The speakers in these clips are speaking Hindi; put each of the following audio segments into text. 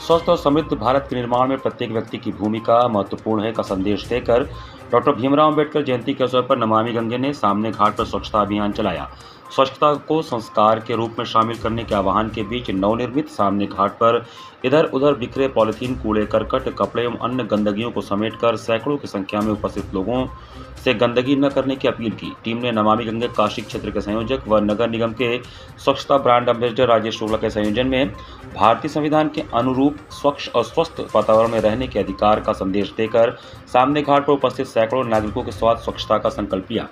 स्वस्थ और समृद्ध भारत के निर्माण में प्रत्येक व्यक्ति की भूमिका महत्वपूर्ण है का संदेश देकर डॉक्टर भीमराव अम्बेडकर जयंती के अवसर पर नमामि गंगे ने सामने घाट पर स्वच्छता अभियान चलाया। स्वच्छता को संस्कार के रूप में शामिल करने के आह्वान के बीच नवनिर्मित सामने घाट पर इधर उधर बिखरे पॉलिथीन, कूड़े करकट, कपड़े एवं अन्य गंदगियों को समेटकर सैकड़ों की संख्या में उपस्थित लोगों से गंदगी न करने की अपील की। टीम ने नमामि गंगे काशी क्षेत्र के संयोजक व नगर निगम के स्वच्छता ब्रांड एम्बेसडर राजेश शुक्ला के संयोजन में भारतीय संविधान के अनुरूप स्वच्छ और स्वस्थ वातावरण में रहने के अधिकार का संदेश देकर सामने घाट पर उपस्थित सैकड़ों नागरिकों के साथ स्वच्छता का संकल्प लिया।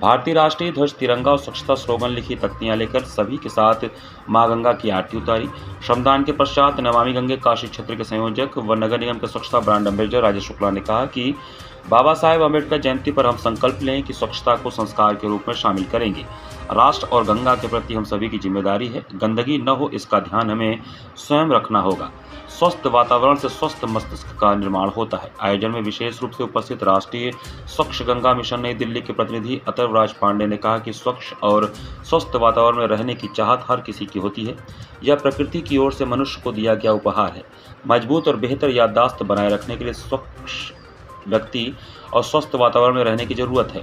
भारतीय राष्ट्रीय ध्वज, तिरंगा और स्वच्छता स्लोगन लिखी तख्तियां लेकर सभी के साथ मां गंगा की आरती उतारी। श्रमदान के पश्चात नमामि गंगे काशी क्षेत्र के संयोजक व नगर निगम के स्वच्छता ब्रांड एम्बेसडर राजेश शुक्ला ने कहा कि बाबा साहेब अम्बेडकर जयंती पर हम संकल्प लें कि स्वच्छता को संस्कार के रूप में शामिल करेंगे। राष्ट्र और गंगा के प्रति हम सभी की जिम्मेदारी है। गंदगी न हो, इसका ध्यान हमें स्वयं रखना होगा। स्वस्थ वातावरण से स्वस्थ मस्तिष्क का निर्माण होता है। आयोजन में विशेष रूप से उपस्थित राष्ट्रीय स्वच्छ गंगा मिशन नई दिल्ली के प्रतिनिधि अथर्वराज पांडे ने कहा कि स्वच्छ और स्वस्थ वातावरण में रहने की चाहत हर किसी की होती है। यह प्रकृति की ओर से मनुष्य को दिया गया उपहार है। मजबूत और बेहतर याददाश्त बनाए रखने के लिए स्वच्छ व्यक्ति और स्वस्थ वातावरण में रहने की जरूरत है।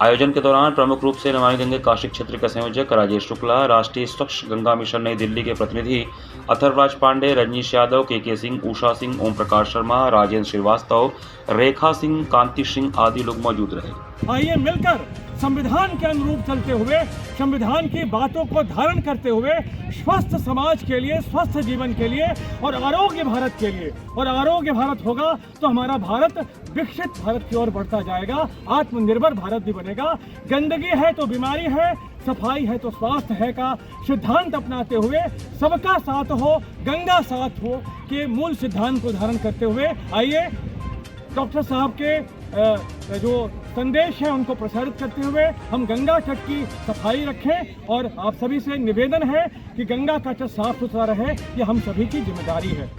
आयोजन के दौरान प्रमुख रूप से नमामि गंगे काशी क्षेत्र के संयोजक राजेश शुक्ला, राष्ट्रीय स्वच्छ गंगा मिशन नई दिल्ली के प्रतिनिधि अथर्वराज पांडे, रजनीश यादव, के सिंह, उषा सिंह, ओम प्रकाश शर्मा, राजेंद्र श्रीवास्तव, रेखा सिंह, कांति सिंह आदि लोग मौजूद रहे। आइए मिलकर संविधान के अनुरूप चलते हुए, संविधान की बातों को धारण करते हुए स्वस्थ समाज के लिए, स्वस्थ जीवन के लिए और आरोग्य भारत के लिए, और आरोग्य भारत होगा तो हमारा भारत विकसित भारत की ओर बढ़ता जाएगा, आत्मनिर्भर भारत भी बनेगा। गंदगी है तो बीमारी है, सफाई है तो स्वास्थ्य है का सिद्धांत अपनाते हुए सबका साथ हो, गंगा साथ हो के मूल सिद्धांत को धारण करते हुए आइए डॉक्टर साहब के जो संदेश है उनको प्रसारित करते हुए हम गंगा तट की सफाई रखें। और आप सभी से निवेदन है कि गंगा का तट साफ सुथरा रहे, ये हम सभी की जिम्मेदारी है।